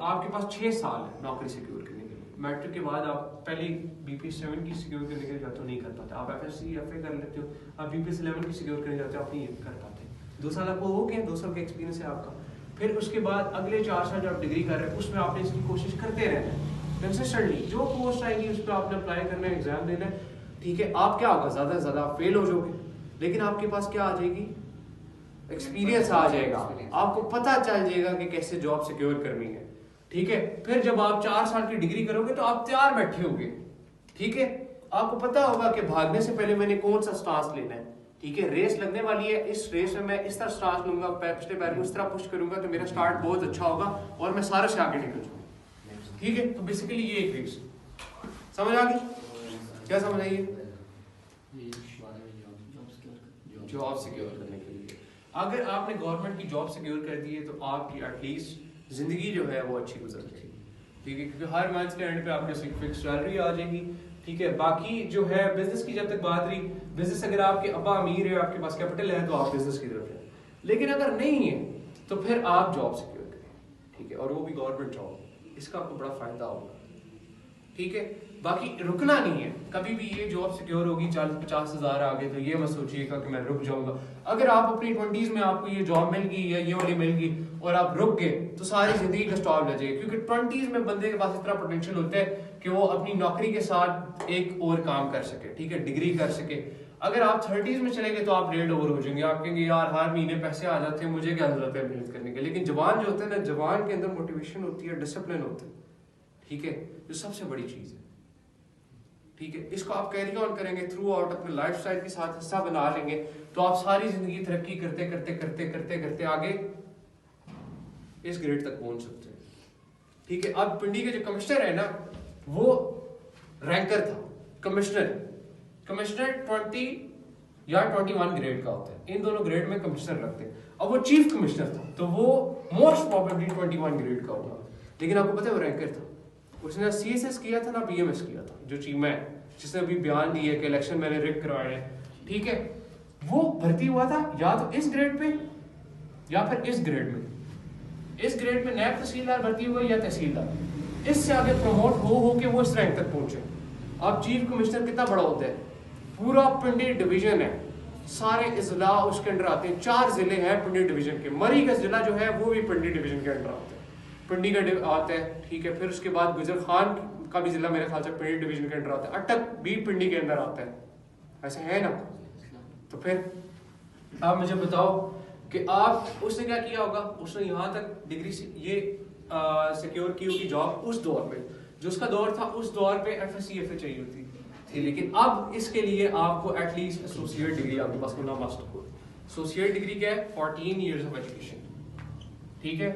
आपके पास 6 साल है नौकरी सिक्योर करने के लिए। मैट्रिक के बाद आप पहले BPS 7 की सिक्योर करने के लिए जाते हो, नहीं कर पाते। आप FSC FA कर लेते हो, आप BPS 11 की सिक्योर करने जाते हो, आप नहीं कर पाते। 2 साल आपको हो गए, 2 साल का एक्सपीरियंस है आपका। फिर उसके बाद अगले 4 साल जो आप डिग्री कर रहे हैं उसमें आपने इसकी कोशिश करते रहना है कंसिस्टेंटली। जो पोस्ट आएगी उस पर आपने अप्लाई करना है, एग्जाम देना है, ठीक है। आप क्या होगा, ज़्यादा से ज़्यादा फेल हो जाओगे, लेकिन आपके पास क्या आ जाएगी, एक्सपीरियंस आ जाएगा, आपको पता चल जाएगा कि कैसे जॉब सिक्योर करनी है, ठीक है। फिर जब आप 4 साल की डिग्री करोगे तो आप तैयार बैठे होगे, ठीक है। आपको पता होगा कि भागने से पहले मैंने कौन सा स्टांस लेना है, ठीक है। रेस लगने वाली है, इस रेस में मैं इस तरह स्टांस लूंगा, पिछले पैर को इस तरह पुश करूंगा तो मेरा स्टार्ट बहुत अच्छा होगा और मैं सारे से आगे निकल जाऊंगा, ठीक है। तो बेसिकली ये एक रेस समझ आ गई, क्या समझ आई? जॉब सिक्योर करने के लिए अगर आपने गवर्नमेंट की जॉब सिक्योर कर दी है तो आपकी एटलीस्ट जिंदगी जो है वो अच्छी गुजर जाएगी, ठीक है। क्योंकि हर मंथ के एंड पे आपके फिक्स सैलरी आ जाएगी, ठीक है। बाकी जो है बिजनेस की जब तक बात रही, बिजनेस अगर आपके अब्बा अमीर है, आपके पास कैपिटल है तो आप बिजनेस की तरफ जाए, लेकिन अगर नहीं है तो फिर आप जॉब सिक्योर करें, ठीक है। और वो भी गवर्नमेंट जॉब, इसका आपको बड़ा फायदा होगा, ठीक है। बाकी रुकना नहीं है कभी भी। ये जॉब सिक्योर होगी 40-50 हज़ार आगे तो ये मत सोचिएगा कि मैं रुक जाऊंगा। अगर आप अपनी 20s में आपको ये जॉब मिल गई या ये वाली मिल गई और आप रुक गए तो सारी जिंदगी का स्टॉप लग जाएगा। क्योंकि 20s में बंदे के पास इतना पोटेंशियल होता है कि वो अपनी नौकरी के साथ एक और काम कर सके, ठीक है, डिग्री कर सके। अगर आप 30s में चले गए तो आप रेड ओवर हो जाएंगे, आप कहेंगे यार हर महीने पैसे आ जाते हैं, मुझे क्या जरूरत है मेहनत करने के। लेकिन जवान जो होता है ना, जवान के अंदर मोटिवेशन होती है, डिसिप्लिन होता है, ठीक है, जो सबसे बड़ी चीज है, ठीक है। इसको आप कैरी ऑन करेंगे थ्रू आउट अपने लाइफस्टाइल के साथ हिस्सा बना लेंगे तो आप सारी जिंदगी तरक्की करते करते करते करते करते आगे इस ग्रेड तक पहुंच सकते हैं, ठीक है। अब पिंडी के जो कमिश्नर है ना वो रैंकर था, कमिश्नर 20 या 21 ग्रेड का होता है, इन दोनों ग्रेड में कमिश्नर रखते हैं। अब वो चीफ कमिश्नर था तो वो मोस्ट प्रोबेबली 21 ग्रेड का होगा, लेकिन आपको पता है वो रैंकर था। उसने ना CSS किया था ना BMS किया था, जो चीफ मैं जिसने अभी बयान दिया कि इलेक्शन मैंने रिग करवाए हैं, ठीक है। वो भर्ती हुआ था या तो इस ग्रेड पे या फिर इस ग्रेड में। इस ग्रेड में नायब तहसीलदार भर्ती हुआ या तहसीलदार, इससे आगे प्रमोट हो के वो इस रैंक तक पहुंचे। अब चीफ कमिश्नर कितना बड़ा होता है, पूरा पिंडी डिवीजन है, सारे इजला उसके अंडर आते हैं। 4 जिले हैं पिंडी डिवीजन के, मरी का जिला जो है वो भी पिंडी डिवीजन के अंडर आता है, पिंडी का आता है, ठीक है। फिर उसके बाद गुजर खान का भी जिला मेरे ख्याल से पिंडी डिवीजन के अंडर आता है, अटक भी पिंडी के अंदर आता है, ऐसे है ना। तो फिर आप मुझे बताओ कि आप उसने क्या किया होगा, उसने यहाँ तक डिग्री से ये सिक्योर की होगी जॉब उस दौर में, जो उसका दौर था उस दौर पे FSC FA चाहिए होती थी, लेकिन अब इसके लिए आपको एटलीस्ट एसोसिएट डिग्री आपके पास होना मस्ट हो। एसोसिएट डिग्री क्या है, 14 ईयर्स ऑफ एजुकेशन, ठीक है।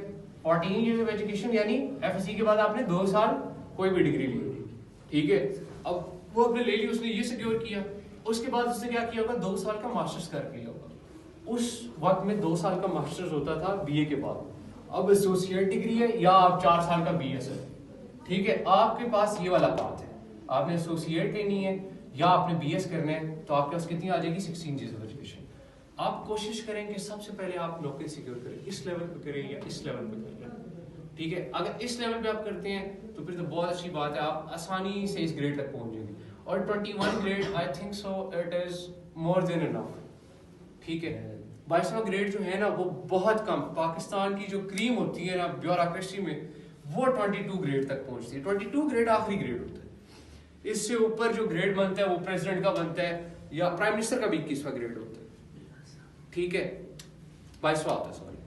14 ईयर्स ऑफ एजुकेशन यानी FSC के बाद आपने 2 साल कोई भी डिग्री ली, ठीक है। अब वो अपने ले ली, उसने ये सिक्योर किया, उसके बाद उसने क्या किया होगा, 2 साल का मास्टर्स कर लिया होगा। उस वक्त में 2 साल का मास्टर्स होता था BA के बाद, अब एसोसिएट डिग्री है या आप 4 साल का BS है, ठीक है। आपके पास ये वाला बात है, आपने एसोसिएट लेनी है या आपने BS करना है तो आपके पास कितनी आ जाएगी, 16 ईयर्स ऑफ एजुकेशन। आप कोशिश करें कि सबसे पहले आप नौकरी सिक्योर करें, इस लेवल पे करें या इस लेवल पे करें, ठीक है। अगर इस लेवल पे आप करते हैं तो फिर तो बहुत अच्छी बात है, आप आसानी से इस ग्रेड तक पहुंच जाएंगे। और 21 grade I think so it is more than enough, ठीक है। 22वां ग्रेड जो है ना वो बहुत कम, पाकिस्तान की जो क्रीम होती है ना ब्यूरोक्रेसी में वो 22 ग्रेड तक पहुंचती है। 22 ग्रेड आखिरी ग्रेड होता है, इससे ऊपर जो ग्रेड बनता है वो प्रेसिडेंट का बनता है या प्राइम मिनिस्टर का भी 21वां ग्रेड होता है, ठीक है। 22वां होता है, सॉरी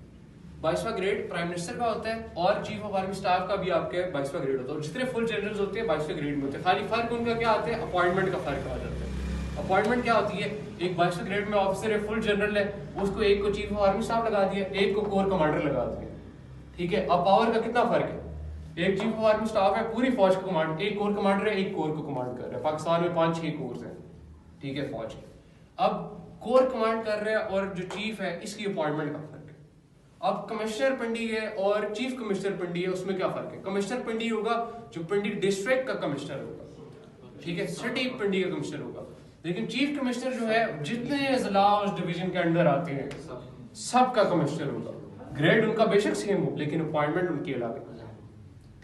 22वां ग्रेड प्राइम मिनिस्टर का होता है और चीफ ऑफ आर्मी स्टाफ का भी आपके 22वां ग्रेड होता है। और जितने फुल जनरल्स होते हैं 22वें ग्रेड में होते हैं। खाली फर्क उनका क्या आता है, अपॉइंटमेंट का फर्क आ जाता है। अपॉइंटमेंट क्या होती है, एक 22वें ग्रेड में ऑफिसर है, फुल जनरल है, उसको एक को चीफ ऑफ आर्मी स्टाफ लगा दिया, एक को कोर कमांडर लगा दिया, ठीक है। अब पावर का कितना फर्क है, एक चीफ ऑफ आर्मी स्टाफ है पूरी फौज को कमांड, एक कोर कमांडर है एक कोर को कमांड कर रहा है। पाकिस्तान में 5-6 कोर्स हैं, ठीक है, फौज के। अब कोर कमांड कर रहे हैं और जो चीफ है इसकी अपॉइंटमेंट का फर्क है। अब कमिश्नर पिंडी है और चीफ कमिश्नर पिंडी है, उसमें क्या फर्क है। कमिश्नर पिंडी होगा जो पिंडी डिस्ट्रिक्ट का कमिश्नर होगा, ठीक है, सिटी पिंडी का कमिश्नर होगा। लेकिन चीफ कमिश्नर जो है जितने जिला उस डिवीजन के अंदर आते हैं सब का कमिश्नर होगा। ग्रेड उनका बेशक सेम हो लेकिन अपॉइंटमेंट उनकी अलग है,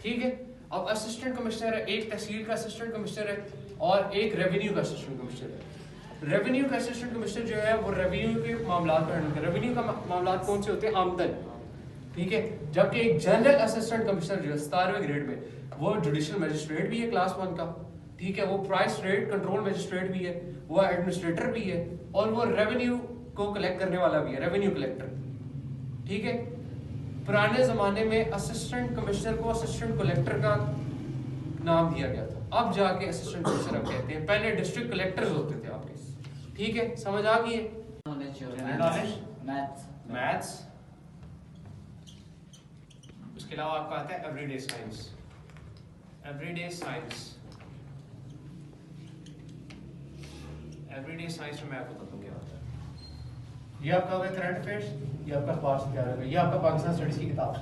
ठीक है। अब असिस्टेंट कमिश्नर है, एक तहसील का असिस्टेंट कमिश्नर है और एक रेवेन्यू का असिस्टेंट कमिश्नर है। रेवेन्यू का असिस्टेंट कमिश्नर जो है वो रेवेन्यू के मामला को हैंडल कर। रेवेन्यू का मामला कौन से होते हैं? आमदन, ठीक है। जबकि एक जनरल असिस्टेंट कमिश्नर जो है 17वें ग्रेड में, वो जुडिशियल मजिस्ट्रेट भी है क्लास 1 का, ठीक है। वो प्राइस रेट कंट्रोल मजिस्ट्रेट भी है, वो एडमिनिस्ट्रेटर भी है और वो रेवेन्यू को कलेक्ट करने वाला भी है, रेवेन्यू कलेक्टर, ठीक है। पुराने जमाने में असिस्टेंट कमिश्नर को असिस्टेंट कलेक्टर का नाम दिया गया था, अब जाके असिस्टेंट कमिश्नर अब कहते हैं, पहले डिस्ट्रिक्ट कलेक्टर्स होते थे आपके, ठीक है। समझ आ गई है? नॉलेज, मैथ्स, उसके अलावा आपका आता है everyday science. Everyday science, everyday science में मैं आपको बताऊं क्या होता है। ये आपका होगा करंट अफेयर्स, ये आपका अखबार से तैयार होगा, ये आपका पाकिस्तान स्टडीज की किताब से,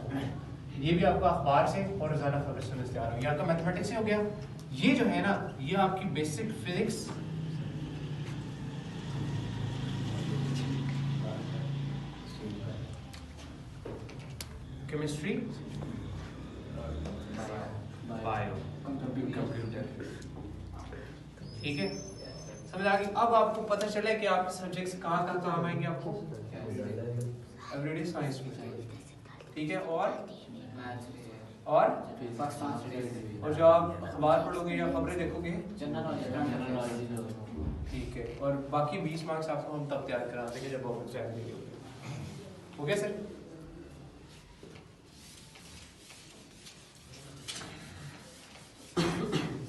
ये भी आपका अखबार से और रोजाना खबर से तैयार होगा। ये आपका मैथमेटिक्स से हो गया। ये जो है ना, ये आपकी basic physics, chemistry, bio, computer, ठीक है। समझ आ गई? अब आपको पता चला कि आपके सब्जेक्ट्स कहाँ कहाँ काम आएंगे आपको एवरीडे साइंस में, ठीक है। और जो आप अखबार पढ़ोगे या खबरें देखोगे, ठीक है। और बाकी 20 मार्क्स आपको हम तब तैयार कराते हैं जब आप एग्जाम देंगे। हो गया सर?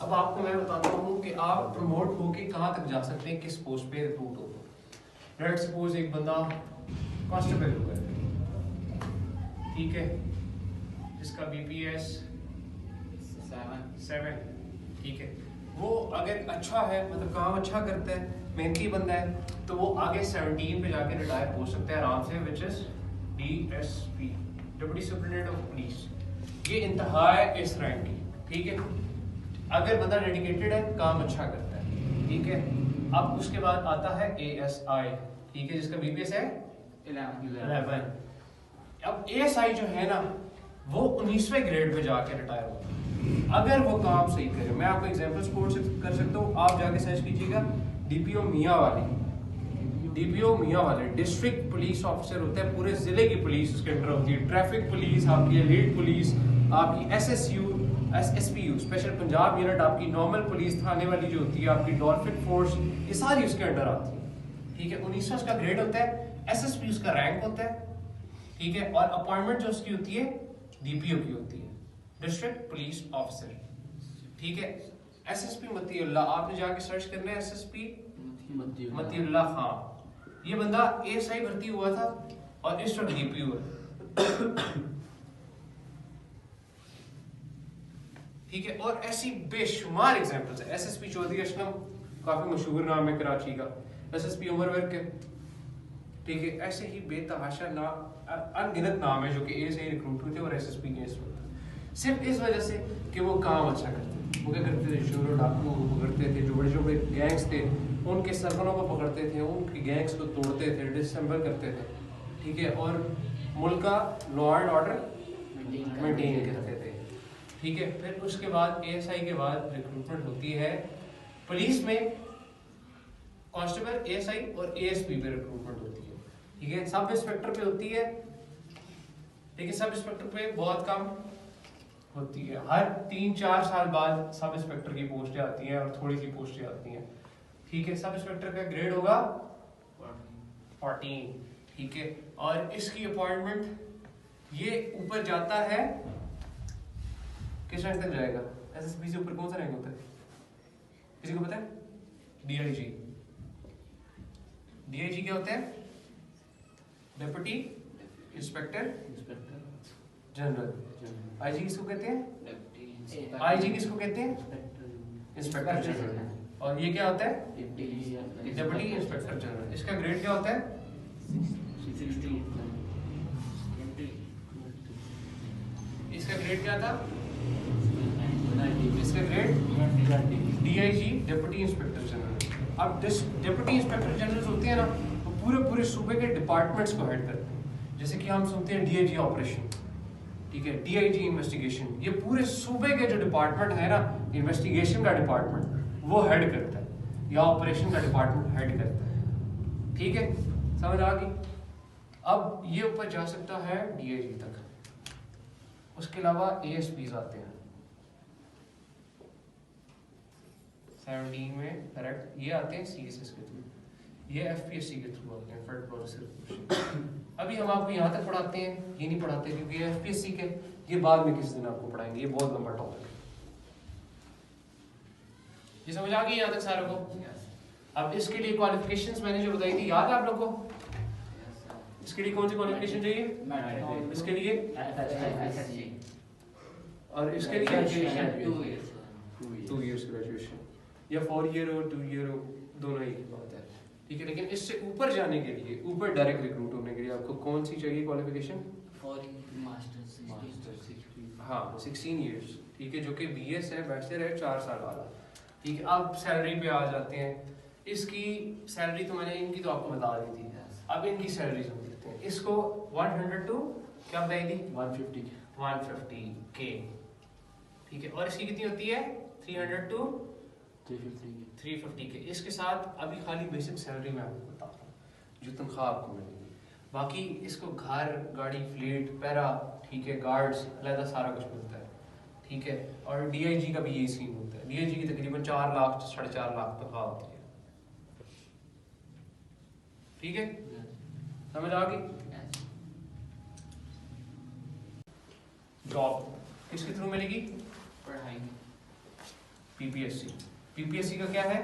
अब आपको मैं बताता हूँ कि आप प्रमोट होके कहाँ तक जा सकते हैं, किस पोस्ट पे रिक्रूट हो। लेट्स सपोज एक बंदा कांस्टेबल हुआ है, ठीक है, जिसका BPS 7, ठीक है। वो अगर अच्छा है, मतलब काम अच्छा करता है, मेहनती बंदा है, तो वो आगे 17 पे जाके रिटायर हो सकता है आराम से, which is DSP, deputy superintendent of police. ये इंतहा है इस रैंक की, ठीक है। अगर बंदा डेडिकेटेड है, काम अच्छा करता है, ठीक है। अब उसके बाद आता है ASI, ठीक है, जिसका BPS है 11। अब ASI जो है ना, वो 19वें ग्रेड पे जाके रिटायर होता है अगर वो काम सही करे। मैं आपको एग्जांपल्स कोट कर सकता हूँ, आप जाके सर्च कीजिएगा। DPO मियाँ वाले डिस्ट्रिक्ट पुलिस ऑफिसर होते हैं, पूरे जिले की पुलिस उसके अंडर होती है। ट्रैफिक पुलिस, आपकी एलीट पुलिस, आपकी SSU, SPU special Punjab unit, आपकी नॉर्मल पुलिस थाने वाली जो होती है, आपकी डॉल्फिन फोर्स, ये सारी उसके अंडर आती है, ठीक है। 1900 उसका ग्रेड होता है, SSP उसका रैंक होता है, ठीक है। और अपॉइंटमेंट जो उसकी होती है DPO की होती है, डिस्ट्रिक्ट पुलिस ऑफिसर, ठीक है। SSP मतीउल्लाह, आपने जाके सर्च करना है SSP मतीउल्लाह खान। ये बंदा ASI भर्ती हुआ था और इस वक्त DPO है, ठीक है। और ऐसी बेशुमार एग्जांपल्स है। SSP चौधरी असलम, काफी मशहूर नाम है कराची का। SSP उमर वर्क है, ठीक है। ऐसे ही बेतहाशा अनगिनत नाम है जो कि ASI रिक्रूट हुए थे और SSP के इस वक्त, सिर्फ इस वजह से कि वो काम अच्छा करते थे। वो क्या करते थे? चोर डाकू पकड़ते थे, जो बड़े बड़े गैंग्स थे उनके सरगनों को पकड़ते थे, उनके गैंग्स को तोड़ते थे, डिसम्बल करते थे, ठीक है। और मुल्क का लॉ एंड ऑर्डर मेंटेन करते थे, ठीक है। फिर उसके बाद ASI के बाद रिक्रूटमेंट होती है पुलिस में, कांस्टेबल, ASI और ASP पे रिक्रूटमेंट होती है, ठीक है। सब इंस्पेक्टर पे होती है, लेकिन सब इंस्पेक्टर पे बहुत कम होती है। हर 3-4 साल बाद सब इंस्पेक्टर की पोस्टें आती हैं और थोड़ी सी पोस्टें आती हैं, ठीक है। सब इंस्पेक्टर का ग्रेड होगा 14, ठीक है। और इसकी अपॉइंटमेंट ये ऊपर जाता है, किस रैंक तक जाएगा? SSP से ऊपर कौन सा रैंक होता है, किसी को पता है? DIG। DIG क्या होता है? Deputy inspector general. IG किसको कहते हैं? IG किसको कहते हैं? Inspector general. और ये क्या होता है? Deputy inspector general. इसका ग्रेड क्या होता है? 60। इसका ग्रेड क्या था? इसका grade DIG, deputy inspector general. अब डिप्टी इंस्पेक्टर जनरल होते हैं ना, वो पूरे सूबे के डिपार्टमेंट्स को हेड करते हैं। जैसे कि हम सुनते हैं DIG ऑपरेशन, ठीक है, DIG इन्वेस्टिगेशन, ये पूरे सूबे के जो डिपार्टमेंट है ना इन्वेस्टिगेशन का डिपार्टमेंट, वो हेड करता है, या ऑपरेशन का डिपार्टमेंट हेड करता है। ठीक है, समझ आ गई। अब ये ऊपर जा सकता है DIG तक, उसके अलावा ASPs आते हैं 17 में, करेक्ट, ये आते हैं CSS के थ्रू, ये FPSC के थ्रू आते हैं, फेडरल प्रोसेसर। अभी हम आपको यहाँ तक पढ़ाते हैं, ये नहीं पढ़ाते क्योंकि ये FPSC के, ये बाद में किसी दिन आपको पढ़ाएंगे, ये बहुत लंबा टॉपिक है। ये समझ आ गई यहाँ तक सारों को? अब इसके लिए क्वालिफिकेशंस मैंने जो बताई थी, याद है आप लोग को? इसके लिए कौन सी क्वालिफिकेशन चाहिए? इसके लिए और इसके लिए 2 years ग्रेजुएशन, या 4 year हो 2 year हो, दोनों ही की बात है। ठीक है, लेकिन इससे ऊपर जाने के लिए, ऊपर डायरेक्ट रिक्रूट होने के लिए आपको कौन सी चाहिए क्वालिफिकेशन? हाँ 16 years, ठीक है, जो कि BS है, बैचलर है 4 साल वाला। ठीक है, अब सैलरी पे आ जाते हैं। इसकी सैलरी तो मैंने इनकी तो आपको बता दी थी, अब इनकी सैलरी हम देखते हैं। इसको 100 to क्या बताई थी? 150K। ठीक है, और इसकी कितनी होती है? 300 to 350K। इसके साथ अभी खाली बेसिक सैलरी मैं आपको बता रहा हूँ जो तनख्वाह आपको मिलेगी। बाकी इसको घर, गाड़ी, फ्लीट, पैरा, ठीक है, गार्ड्स, अलग सारा कुछ मिलता है। ठीक है, और DIG का भी यही सीन होता है। DIG की तकरीबन 4 लाख से 4.5 लाख तनख्वाह होती है। ठीक है, समझ आ गई? जॉब किसके थ्रू मिलेगी? PPSC। PPSC का क्या है?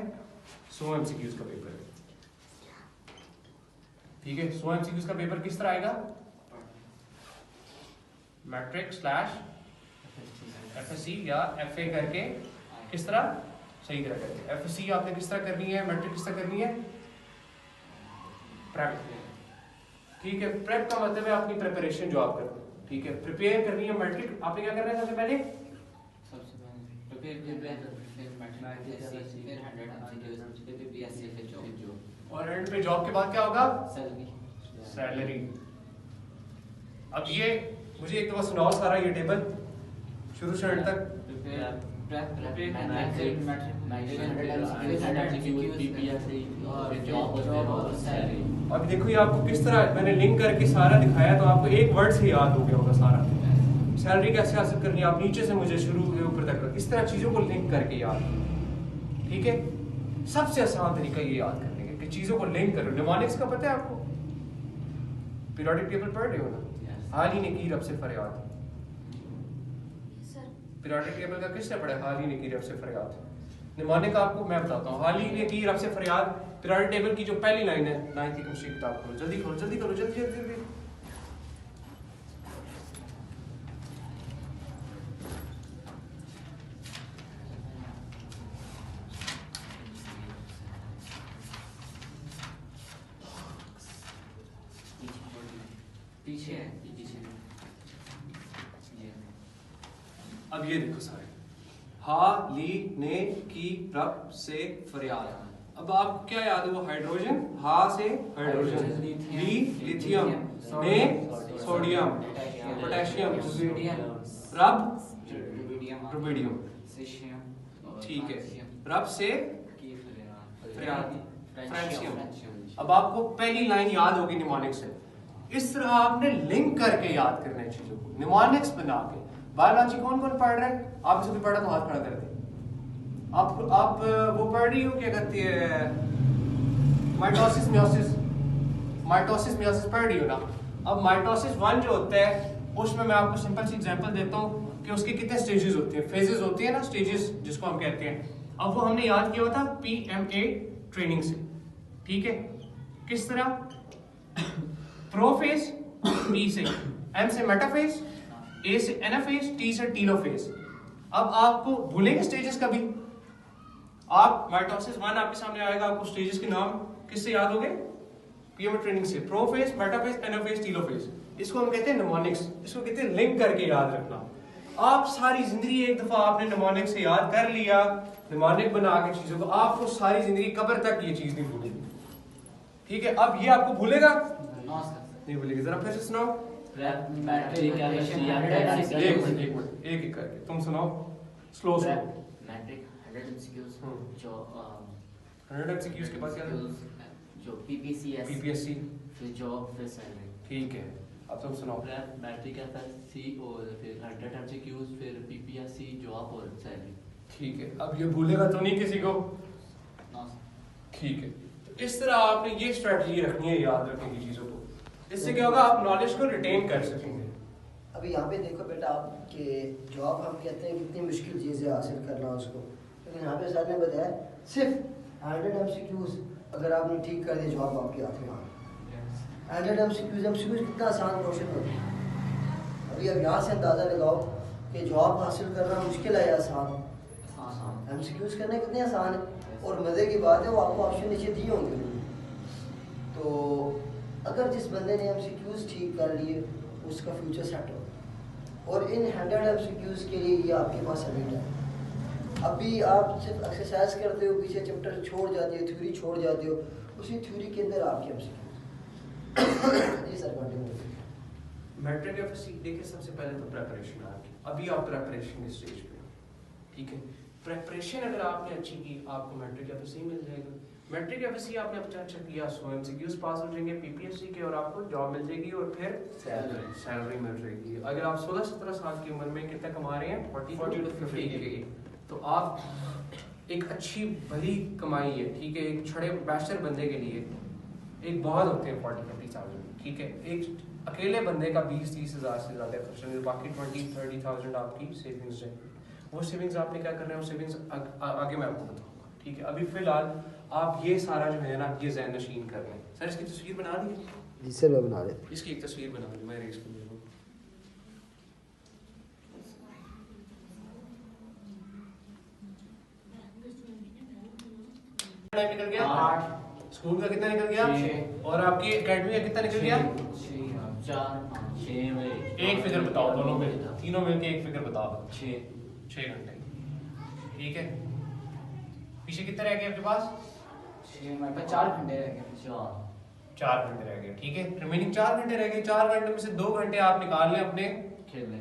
100 MCQs का पेपर है। ठीक है, 100 MCQs का पेपर किस तरह आएगा? मैट्रिक / FSC या FA करके, किस तरह? सही तरह करके। FSC आपने किस तरह करनी है, मैट्रिक किस तरह करनी है? प्रेप। ठीक है, प्रेप का मतलब है अपनी प्रिपरेशन जो आप करते हैं। ठीक है, प्रिपेयर करनी है मैट्रिक, आपने क्या करना है सबसे पहले? और एंड पे जॉब के बाद क्या होगा? सैलरी। अब ये मुझे एक दफा सुनाओ सारा ये टेबल शुरू से एंड तक। अब देखो ये आपको किस तरह मैंने लिंक करके सारा दिखाया, तो आपको एक वर्ड से याद हो गया होगा सारा। सैलरी कैसे हासिल करनी है, आप नीचे से मुझे शुरू से ऊपर तक इस तरह चीजों को लिंक करके याद। ठीक है, सबसे आसान तरीका ये याद करने का कि चीजों को लिंक करो। निमोनिक्स का पता है आपको? पीरियोडिक टेबल पढ़ रहे हो ना? हाल ही ने की रब से फरियाद। पीरियोडिक टेबल का किसने पढ़ा? हाल ही ने की रब से फरियाद। निमोनिक आपको मैं बताता हूँ। हाल ही ने की रब से फरियाद, पीरियोडिक टेबल की जो पहली लाइन है 9th की केमिस्ट्री किताब खोलो, जल्दी खोलो, जल्दी करो, जल्दी जल्दी जल्दी। पीछे है, अब ये देखो सारे, हा ली ने की रब से फरियाद। अब आपको क्या याद है? वो हाइड्रोजन, हा से हाइड्रोजन, ली लिथियम, ने सोडियम, पोटेशियम, रब रुबिडियम। ठीक है, रब से फरियाद, फ्रेंशियम। अब आपको पहली लाइन याद होगी निमोनिक्स से। इस तरह आपने लिंक करके याद करना है चीजों को, निमोनिक्स बना के। बायोलॉजी कौन कौन पढ़ रहे हैं? आप इसको भी पढ़ा तो हाथ खड़ा कर दे। आप वो पढ़ रही हो, क्या कहती है, माइटोसिस मियोसिस, माइटोसिस मियोसिस पढ़ रही हो ना? अब माइटोसिस 1 जो होता है उसमें मैं आपको सिंपल सी एग्जांपल देता हूँ कि उसके कितने स्टेजेस होते हैं, फेजेस होती है ना, स्टेजेस जिसको हम कहते हैं। अब वो हमने याद किया हुआ था PMA ट्रेनिंग से। ठीक है, किस तरह? प्रोफेज, P से, M से मेटाफेज, A से एनाफेज, T से टीलोफेज। अब आपको भूलेंगे स्टेजेस कभी? आप माइटोसिस 1 आपके सामने आएगा, आपको स्टेजेस के नाम किससे याद होंगे? पीएमए ट्रेनिंग से। Prophase, metaphase, anaphase, telophase. इसको हम कहते हैं निमोनिक्स, इसको कहते हैं लिंक करके याद रखना। आप सारी जिंदगी एक दफा आपने निमोनिक से याद कर लिया, निमोनिक बना के चीजों को, आपको सारी जिंदगी कब्र तक ये चीज नहीं भूलेगी। ठीक है, अब ये आपको भूलेगा नहीं भूलेगी। जरा फिर से सुनाओ। बैटरी कैपेसिटी एक मिनट एक एक करके तुम सुनाओ स्लो मैट्रिक 100 एमसीक्यूज जो 100 एमसीक्यूज के बाद क्या था? जो पीपीसीएस पीपीएससी फिर जॉब फिर सैलरी। ठीक है अब तुम सुनाओ बैटरी कैपेसिटी और फिर 100 एमसीक्यूज फिर पीपीएससी जॉब और सैलरी। ठीक है अब ये भूलेगा तो नहीं किसी को? ठीक है तो इस तरह आपने ये स्ट्रेटजी रखनी है याद रखने की चीजों को। इससे क्या होगा आप नॉलेज को रिटेन कर सकेंगे। अभी यहाँ पे देखो बेटा आप कि जॉब हम कहते हैं कितनी मुश्किल चीज़ है हासिल करना उसको, लेकिन यहाँ पे सर ने बताया सिर्फ 100 एमसीक्यूज अगर आपने ठीक कर दिया जॉब आपके हाथ में आ गई। 100 एमसीक्यूज कितना आसान क्वेश्चन होता है। अभी अब यहाँ से अंदाज़ा लगाओ कि जॉब हासिल करना मुश्किल है या आसान? एमसीक्यूज करना कितने आसान है और मज़े की बात है वो आपको ऑप्शन नीचे दिए होंगे। तो अगर जिस बंदे ने एमसीक्यूज ठीक कर लिए उसका फ्यूचर सेट हो और इन 100 एमसीक्यूज के लिए ये आपके पास अभी है। अभी आप सिर्फ एक्सरसाइज करते हो, पीछे चैप्टर छोड़ जाते हो, थ्योरी छोड़ जाते हो, उसी थ्योरी के अंदर आपके एमसीक्यूज। जी सर कंटिन्यू। मैट्रिक एफएससी देखिए सबसे पहले तो प्रेपरेशन आपकी, अभी आप प्रेपरेशन के स्टेज पे हो। ठीक है प्रेपरेशन अगर आपने अच्छी की आपको मैट्रिक एफएससी मिल जाएगा। मैट्रिक एफएससी आपने अच्छा किया 100 एमसीक्यूज पास हो जाएंगे पीपीएससी के और आपको जॉब मिल जाएगी और फिर सैलरी मिल जाएगी। अगर आप 16-17 साल की उम्र में कितना कमा रहे हैं 40 to 50 के, तो आप एक अच्छी भली कमाई है। ठीक है एक छड़े बैचलर बंदे के लिए एक बहुत होते हैं 40-50 थाउजेंड। ठीक है एक अकेले बंदे का 20-30 हज़ार से ज़्यादा खर्च नहीं, बाकी 20-30 थाउजेंड आपकी सेविंग्स है। वो सेविंग्स आपने क्या करना है वो सेविंग्स आगे मैं आपको बताऊंगा। ठीक है अभी फिलहाल आप ये सारा जो है ना ये ज़हन नशीन कर लें। सर इसकी तस्वीर बना दी? जी सर मैं बना रहे। इसकी एक तस्वीर बना दी मैं रेस को दे दूँ। टाइम निकल गया 8, स्कूल का कितना निकल गया 6 और आपकी एकेडमी का कितना निकल गया 6 बजे। एक फिगर बताओ दोनों में तीनों मिलके एक फिगर बताओ 6 घंटे। ठीक है पीछे कितने रह गए आपके पास? 4 घंटे रह गए। 4 घंटे रह गए। ठीक है रिमेनिंग 4 घंटे रह गए। 4 घंटे में से 2 घंटे आप निकाल लें अपने खेलने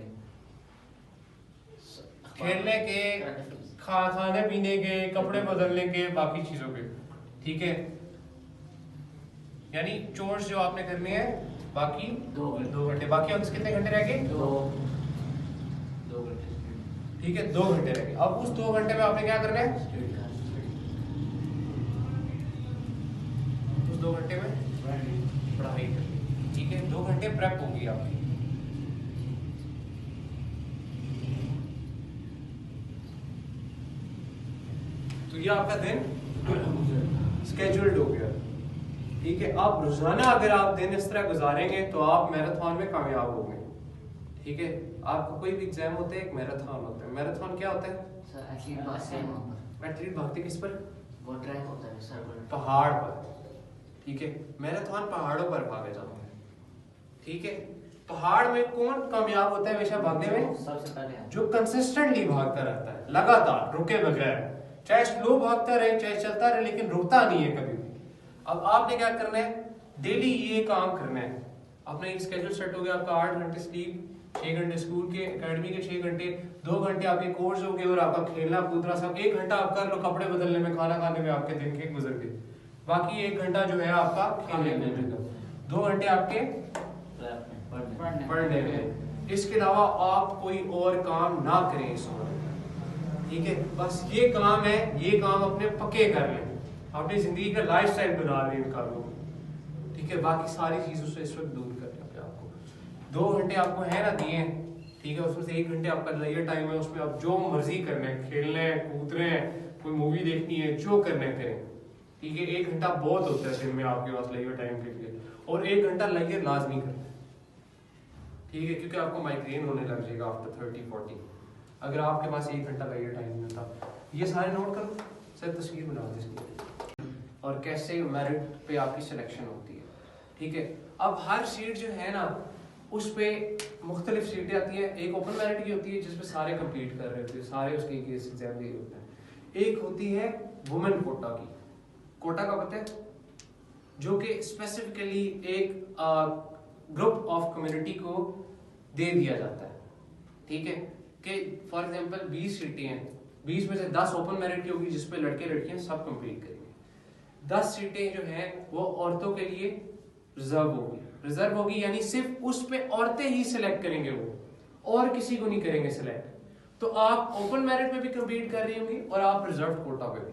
के, खाने पीने के, कपड़े बदलने के, बाकी चीजों के। ठीक है यानी चोर्स जो आपने करने हैं बाकी 2 घंटे बाकी और कितने घंटे रह गए 2 घंटे। ठीक है 2 घंटे रह गए। अब उस 2 घंटे में आपने क्या करना है उस 2 घंटे में पढ़ाई करनी। ठीक है 2 घंटे प्रेप होगी आपकी। तो ये आपका दिन स्केड्यूल्ड हो गया। ठीक है अब रोजाना अगर आप दिन इस तरह गुजारेंगे तो आप मैराथन में कामयाब होंगे। ठीक है आपका कोई भी एग्जाम होता है एक मैराथन होता है। मैराथन क्या होता है सर एथलीट भागते हैं वहाँ पर। एथलीट भागते किस पर? वो ट्रैक होता है सर पर पहाड़ पर। ठीक है मैराथन पहाड़ों पर भागा जाता है। ठीक है पहाड़ में कौन कामयाब होता है हमेशा भागने में? सबसे पहले जो कंसिस्टेंटली भागता रहता है लगातार रुके बगैर, चाहे स्लो भागता रहे चाहे चलता रहे लेकिन रुकता नहीं है कभी भी। अब आपने क्या करना है डेली ये काम करना है। अपना एक स्केड्यूल सेट हो गया आपका 8 घंटे स्लीप, 6 घंटे स्कूल के एकेडमी के 6 घंटे, 2 घंटे आपके कोर्स हो गए और आपका खेलना कूदना सब 1 घंटा आप कर लो कपड़े बदलने में, खाना खाने में आपके दिन के गुजर गए। बाकी 1 घंटा जो है आपका खेलने में, 2 घंटे आपके पढ़ने में। इसके अलावा आप कोई और काम ना करें इस उम्र में। ठीक है बस ये काम है, ये काम अपने पक्के कर लें, अपनी जिंदगी का लाइफस्टाइल बना लें इन कामों को। ठीक है बाकी सारी चीजों से इस वक्त दूर कर लें अपने आप को। 2 घंटे आपको है ना दिए हैं। ठीक है उसमें से 1 घंटे आपका लेजर टाइम है, उसमें आप जो मर्जी करना है, खेलना है, कूदना है, कोई मूवी देखनी है, जो करना है करें। ठीक है 1 घंटा बहुत होता है दिन में आपके पास लेजर टाइम के लिए और 1 घंटा लेजर लाजमी करना है। ठीक है क्योंकि आपको माइग्रेन होने लग जाएगा आफ्टर 30-40 अगर आपके पास 1 घंटा लेजर टाइम नहीं होता। ये सारे नोट करो सर तस्वीर बना दो इसकी और कैसे मेरिट पे आपकी सिलेक्शन होती है। ठीक है अब हर सीट जो है ना उस पे मुख्तलिफ सीटें आती हैं। एक ओपन मेरिट की होती है जिसमें सारे कंप्लीट कर रहे होते हैं, सारे उसके एग्जाम दे रहे होते हैं। एक होती है वुमेन कोटा की, कोटा का पता है जो कि स्पेसिफिकली एक ग्रुप ऑफ कम्युनिटी को दे दिया जाता है, ठीक है। कि फॉर एग्जांपल 20 सीटें हैं, 20 में से 10 ओपन मेरिट की होगी जिसपे लड़के लड़कियां सब कंप्लीट करेंगे। 10 सीटें जो हैं वो औरतों के लिए रिजर्व होगी, यानी सिर्फ उस पे औरतें ही सिलेक्ट करेंगे, वो और किसी को नहीं करेंगे सिलेक्ट। तो आप ओपन मेरिट में भी कम्पीट कर रही होंगी और आप रिजर्व कोटा पे भी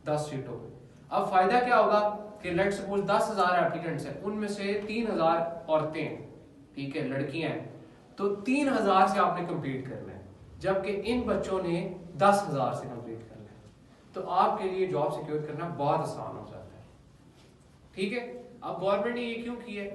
10 सीटों पे। अब फायदा क्या होगा कि लेट्स सपोज 10,000 एप्लीकेंट्स हैं, उनमें से 3,000 औरतें हैं, ठीक है, लड़कियां हैं, तो 3,000 से आपने कम्पीट करना है, जबकि इन बच्चों ने 10,000 से कम्पीट करना है। तो आपके लिए जॉब सिक्योर करना बहुत आसान हो जाता है, ठीक है। अब गवर्नमेंट ने ये क्यों किया है?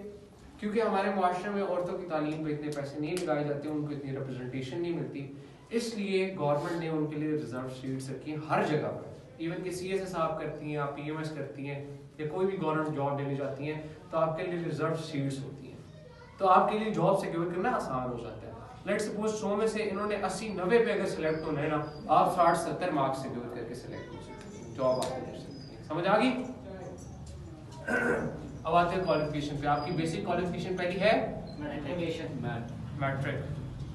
क्योंकि हमारे मुआशरे में औरतों की तालीम पे इतने पैसे नहीं लगाए जाते, उनको इतनी रिप्रेजेंटेशन नहीं मिलती, इसलिए गवर्नमेंट ने उनके लिए रिजर्व सीट्स रखी हैं हर जगह पर। इवन कि CSS आप करती हैं, आप PMS करती हैं, या कोई भी गवर्नमेंट जॉब लेने जाती हैं, तो आपके लिए रिजर्व सीट्स होती हैं, तो आपके लिए जॉब सिक्योर करना आसान हो जाता है। लेट्स सपोज 100 में से इन्होंने 80-90 पे अगर सिलेक्ट होना है ना, आप 60-70 मार्क्स सिक्योर करके सिलेक्ट हो सकते हैं, जॉब आप ले सकते हैं। समझ आ गई? अब आते हैं क्वालिफिकेशन पे। आपकी बेसिक क्वालिफिकेशन पहली है मैट्रिक,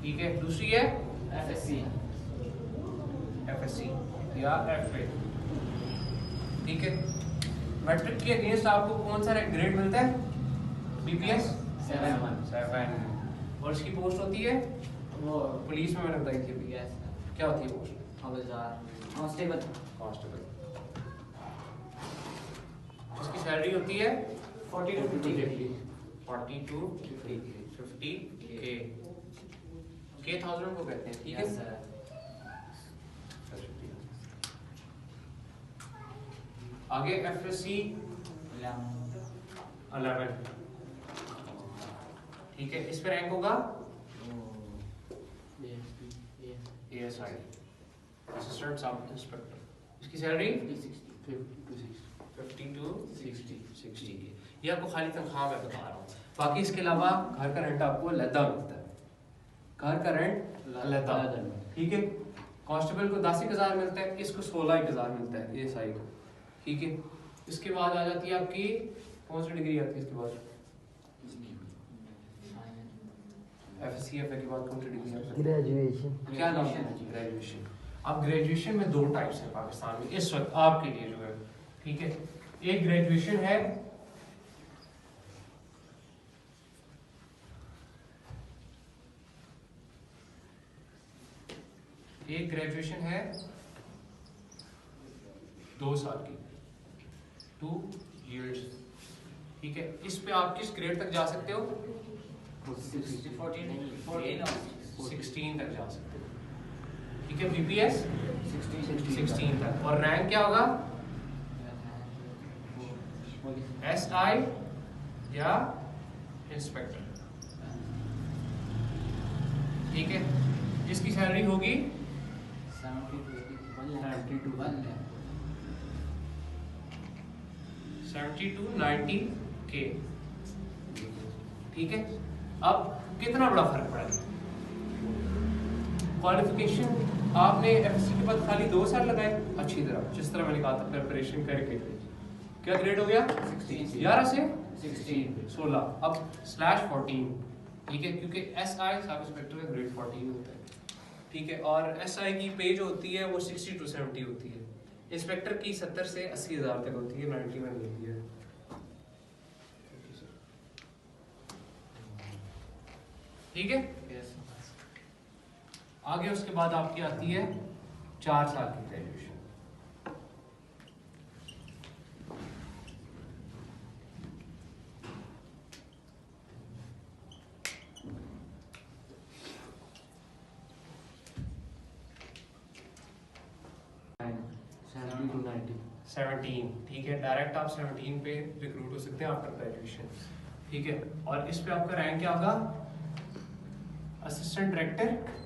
ठीक है। दूसरी है FSC या FA, ठीक है। मैट्रिक के अगेंस्ट आपको कौन सा ग्रेड मिलता है? BPS 7। और इसकी पोस्ट होती है वो पुलिस में, मैंने बताई थी अभी। क्या होती है पोस्ट? हवलदार, कांस्टेबल। इसकी सैलरी होती है 40 to 50K। 40 to 50K। K1000 को कहते हैं, ठीक है। Yes, sir। आगे FSC 11, ठीक है। इस पे रैंक होगा ASI, असिस्टेंट सब इंस्पेक्टर। इसकी सैलरी 50 to 60 के। ये आपको खाली तनख्वाह मैं बता रहा हूँ, बाकी इसके अलावा घर का रेंट आपको अलग मिलता है, घर का रेंट अलग, ठीक है। कांस्टेबल को 10,000 मिलता है, इसको 16,000 मिलता है ASI को, ठीक है। इसके बाद आ जाती है आपकी कौन सी डिग्री आती है इसके बाद? FSC FA के बाद कौन सी डिग्री आती है? ग्रेजुएशन। क्या नाम है? ग्रेजुएशन। अब ग्रेजुएशन में 2 टाइप्स हैं पाकिस्तान में इस वक्त आपके लिए जो है, ठीक है। एक ग्रेजुएशन है है 2 साल की, 2 years, ठीक है। इस पे आप किस ग्रेड तक जा सकते हो? 16 तक जा सकते हो, ठीक है। BPS 16 तक। और रैंक क्या होगा? SI या इंस्पेक्टर, ठीक है। इसकी सैलरी होगी 70 to 90K, ठीक है। अब कितना बड़ा फर्क पड़ा है? क्वालिफिकेशन आपने FSC के बाद खाली 2 साल लगाए अच्छी तरह, जिस तरह मैंने कहा था प्रिपरेशन करके। क्या ग्रेड हो गया? 11 से 16, अब /14, ठीक है, क्योंकि SI सब इंस्पेक्टर का ग्रेड 14 होता है, ठीक है। और SI की पे जो होती है वो 60 to 70 होती है, इंस्पेक्टर की 70 से 80,000 तक होती है, 90 में होती है, ठीक है। आगे उसके बाद आपकी आती है 4 साल की ग्रेजुएशन। to 90। 17, ठीक है। डायरेक्ट आप 17 पे रिक्रूट हो सकते हैं आफ्टर ग्रेजुएशन, ठीक है। और इस पे आपका रैंक क्या होगा? असिस्टेंट डायरेक्टर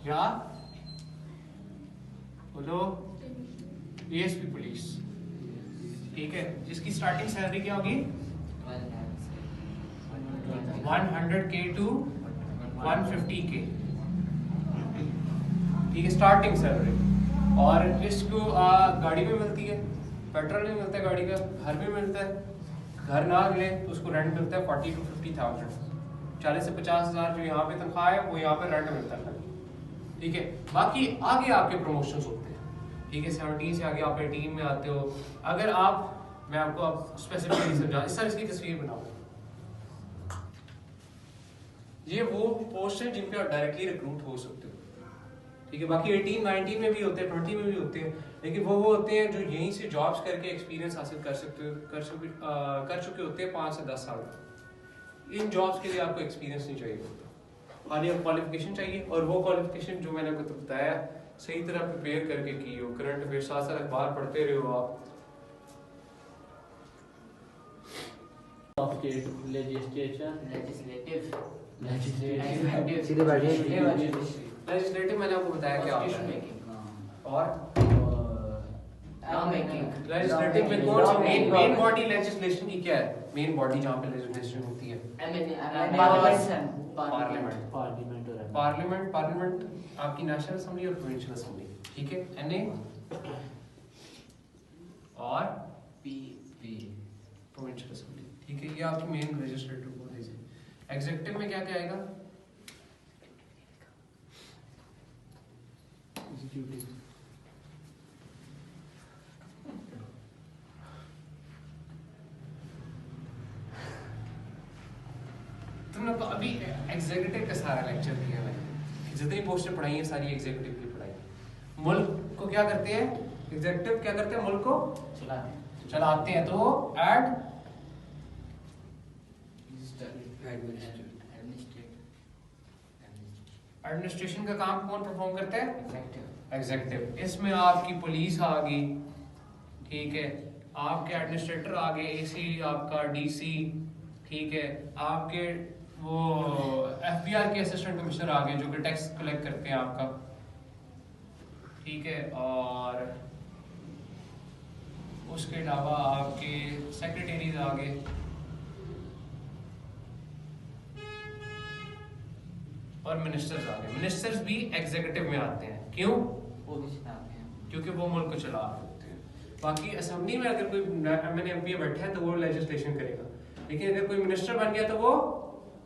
या बोलो ASP पुलिस, ठीक है। जिसकी स्टार्टिंग सैलरी क्या होगी? 100K to 150K, ठीक है, स्टार्टिंग सैलरी। और इसको गाड़ी भी मिलती है, पेट्रोल भी मिलता है गाड़ी का, घर भी मिलता है, घर ना मिले तो उसको रेंट मिलता है 40 to 50,000, 40 से 50,000 जो यहाँ पे तनख्वाह है वो यहाँ पे रेंट मिलता है, ठीक है। बाकी आगे आपके प्रमोशंस होते हैं, ठीक है। 17 से आगे आप 18 में आते हो। अगर आप, मैं आपको अब स्पेसिफिकली समझा, इस तरह इसकी तस्वीर बनाऊँ, ये वो पोस्ट है जिन पे आप डायरेक्टली रिक्रूट हो सकते हो, ठीक है। बाकी 18, 19 में भी होते हैं, 20 में भी होते हैं, लेकिन वो होते हैं जो यहीं से जॉब्स करके एक्सपीरियंस हासिल कर सकते हो, कर चुके होते हैं 5 से 10 साल। इन जॉब्स के लिए आपको एक्सपीरियंस नहीं चाहिए होता, खाली आप क्वालिफिकेशन चाहिए, और वो क्वालिफिकेशन जो मैंने आपको बताया सही तरह प्रिपेयर करके की हो, करंट अफेयर साथ साथ अखबार पढ़ते रहे हो आप। of state legislation, legislative, legislative, सीधे बैठिए। लेजिस्लेटिव मैंने आपको बताया क्या होता है, और law making, लेजिस्लेटिव में कौन सी मेन बॉडी लेजिस्लेशन की क्या है, मेन बॉडी जहाँ पे लेजिस्लेशन होती है? पार्लियामेंट। parliament और पार्लियामेंट आपकी नेशनल असेंबली और प्रोविंशियल असेंबली, ठीक है। एनए और प्रोविंशियल असेंबली, ठीक है। ये आपकी मेन लेजिस्लेटिव बॉडीज है। एग्जीक्यूटिव में क्या क्या आएगा? executive, तुमने तो अभी एग्जीक्यूटिव का सारा लेक्चर दिया है मैंने, जितनी पोस्टें पढ़ाई हैं सारी एग्जीक्यूटिव की पढ़ाई। मुल्क को क्या करते हैं एग्जीक्यूटिव, क्या करते हैं? मुल्क को चलाते हैं। तो एड एडमिनिस्ट्रेशन का काम कौन परफॉर्म करता है? एग्जीक्यूटिव। इसमें आपकी पुलिस आ गई, ठीक है, आपके एडमिनिस्ट्रेटर आ गए, एसी आपका, डीसी, ठीक है, आपके वो एफबीआर के असिस्टेंट कमिश्नर आ गए जो कि टैक्स कलेक्ट करते हैं आपका, ठीक है। और उसके अलावा आपके सेक्रेटरीज आ गए, और मिनिस्टर्स आ गए। मिनिस्टर्स भी एग्जीक्यूटिव में आते हैं, क्यों? क्योंकि वो मुल्क को चला रहे होते हैं। बाकी असेंबली में अगर कोई एमएनए एमपी बैठा है तो वो लेजिस्लेशन करेगा, लेकिन अगर कोई मिनिस्टर बन गया तो वो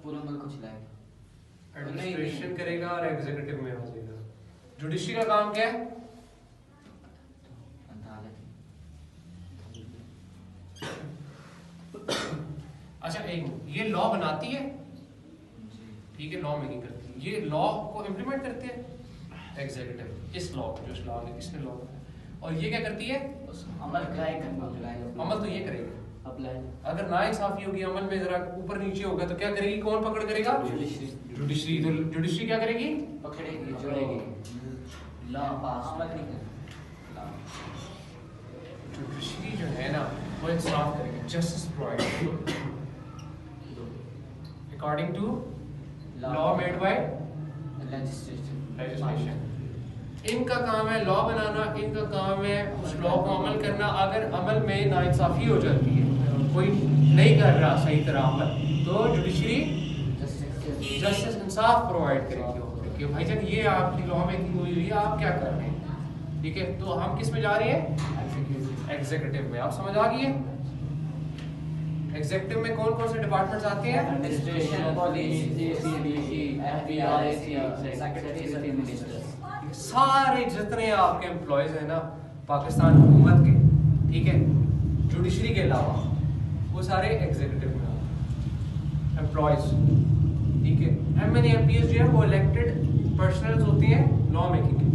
पूरा मुल्क को चलाएगा, एडमिनिस्ट्रेशन करेगा और एग्जीक्यूटिव में आ जाएगा। जुडिशरी का काम क्या है? अच्छा एक ये लॉ बनाती है, ठीक है, लॉ मेकिंग करती है। ये लॉ को इम्प्लीमेंट करते हैं एग्जीक्यूटिव, इस लॉ को, जो इस लॉ ने इसने लॉ बनाया। और ये क्या करती है? अमल कराएगा, अमल तो ये करेगी। अप्लाई, अगर ना इंसाफी होगी, अमल में जरा ऊपर नीचे होगा तो क्या करेगी? कौन पकड़ करेगा? जुडिशरी। तो जुडिशरी क्या करेगी? पकड़ेगी, जोड़ेगी, लॉ पास अमल नहीं करेगी। जुडिशरी जो है ना वो इंसाफ करेगी, justice provide according to law made by legislation. इनका काम है लॉ बनाना, इनका काम है उस लॉ को अमल करना। अगर अमल में नाइंसाफी हो जाती है, कोई नहीं कर रहा सही तरह अमल, तो जुडिशरी जस्टिस इंसाफ प्रोवाइड करेगी कि भाईजान ये आपकी लॉ मेकिंग हुई है, आप क्या कर रहे हैं, ठीक है। तो हम किस में जा रहे हैं? एग्जीक्यूटिव में। आप समझ आ गई है? एग्जीक्यूटिव में कौन कौन से डिपार्टमेंट्स आते हैं? Administration, police, AC DC, FBR, secretary, minister, सारे जितने आपके एम्प्लॉयज हैं ना पाकिस्तान हुकूमत के, ठीक है, जुडिशरी के अलावा, वो सारे एग्जीक्यूटिव में आते हैं एम्प्लॉयज, ठीक है। एमएनए एमपीएस जो है वो इलेक्टेड पर्सनल्स होते हैं लॉ मेकिंग के,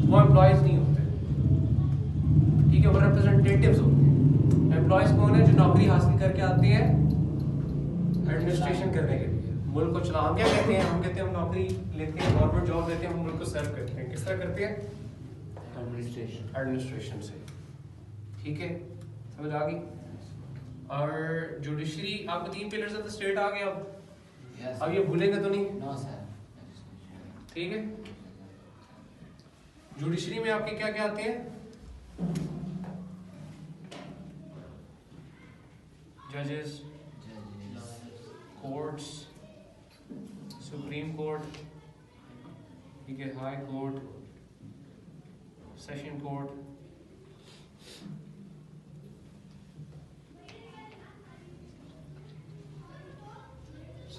वो एम्प्लॉयज नहीं होते, ठीक है, वो रिप्रेजेंटेटिव्स होते हैं। एम्प्लॉयज कौन है? जो नौकरी हासिल करके आते हैं एडमिनिस्ट्रेशन करने के लिए, मुल्क को चला। हम क्या कहते हैं? हम कहते हैं हम नौकरी लेते हैं, गवर्नमेंट जॉब लेते हैं, हम मुल्क को सर्व करते हैं। किस तरह करते हैं? एडमिनिस्ट्रेशन, एडमिनिस्ट्रेशन से, ठीक है, समझ आ गई। और जुडिशरी, आपको 3 पिलर्स ऑफ द स्टेट आ गए। अब ये भूलेंगे तो नहीं, नो सर, ठीक है। जुडिशरी में आपके क्या क्या आते हैं? जजेस, कोर्ट्स, सुप्रीम कोर्ट, ठीक है, high court, session court,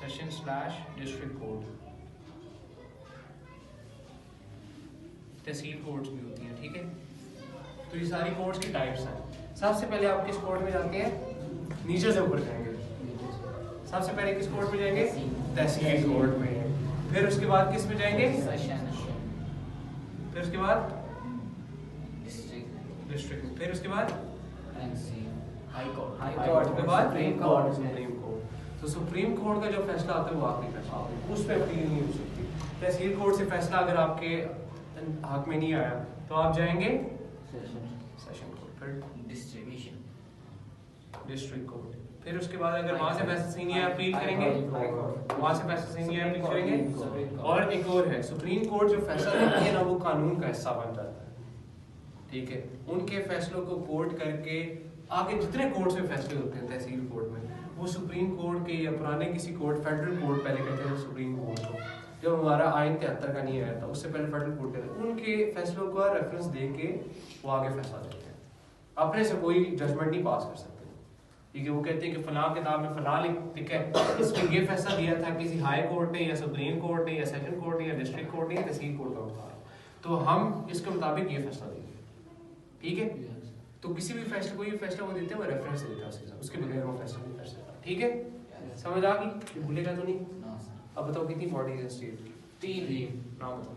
session district court. Tehsil courts भी होती हैं, ठीक है। तो ये सारी कोर्ट्स की टाइप्स हैं। सबसे पहले आप किस कोर्ट में जाते हैं? नीचे से ऊपर जाएंगे। सबसे पहले किस कोर्ट में जाएंगे? तहसील कोर्ट में। फिर उसके बाद किस में जाएंगे? सेशन फिर उसके बाद डिस्ट्रिक्ट डिस्ट्रिक्ट में। फिर उसके बाद एनसी हाई कोर्ट उसके बाद सुप्रीम कोर्ट सुप्रीम कोर्ट। तो सुप्रीम कोर्ट का जो फैसला आता है वो आखिरी फैसला होता है, उस पर अपील नहीं हो सकती। तहसील कोर्ट से फैसला अगर आपके हक में नहीं आया तो आप जाएंगे सेशन कोर्ट, फिर डिस्ट्रीब्यूशन डिस्ट्रिक्ट कोर्ट। फिर उसके बाद अगर वहां से फैसला सही नहीं है अपील करेंगे, वहां से फैसला सही नहीं है अपील करेंगे। और एक और है, सुप्रीम कोर्ट जो फैसला देती है ना वो कानून का हिस्सा बन जाता है, ठीक है। उनके फैसलों को कोर्ट करके आगे जितने कोर्ट्स में फैसले होते हैं तहसील कोर्ट में, वो सुप्रीम कोर्ट के या पुराने किसी कोर्ट, फेडरल कोर्ट पहले कहते हैं सुप्रीम कोर्ट को, जब हमारा आइन 73 का नहीं आया था उससे पहले फेडरल कोर्ट कहते हैं, उनके फैसलों का रेफरेंस दे के वो आगे फैसला देते हैं। अपने से कोई जजमेंट नहीं पास कर सकते, ठीक है। वो कहते हैं कि फलां किताब में फलां लिखा है, इसमें ये फैसला दिया था किसी हाई कोर्ट ने या सुप्रीम कोर्ट ने या सेशन कोर्ट ने या डिस्ट्रिक्ट कोर्ट ने या तहसील कोर्ट का बता, तो हम इसके मुताबिक ये फैसला देंगे, ठीक है। तो किसी भी फैसले, कोई भी फैसला वो देते हैं वो रेफरेंस देता है, उसके बगैर वो फैसला नहीं कर सकता, ठीक है। समझ आ गई? भूलेगा तो नहीं? अब बताओ कितनी बॉडीज है स्टेट की? 3 नाम बताओ।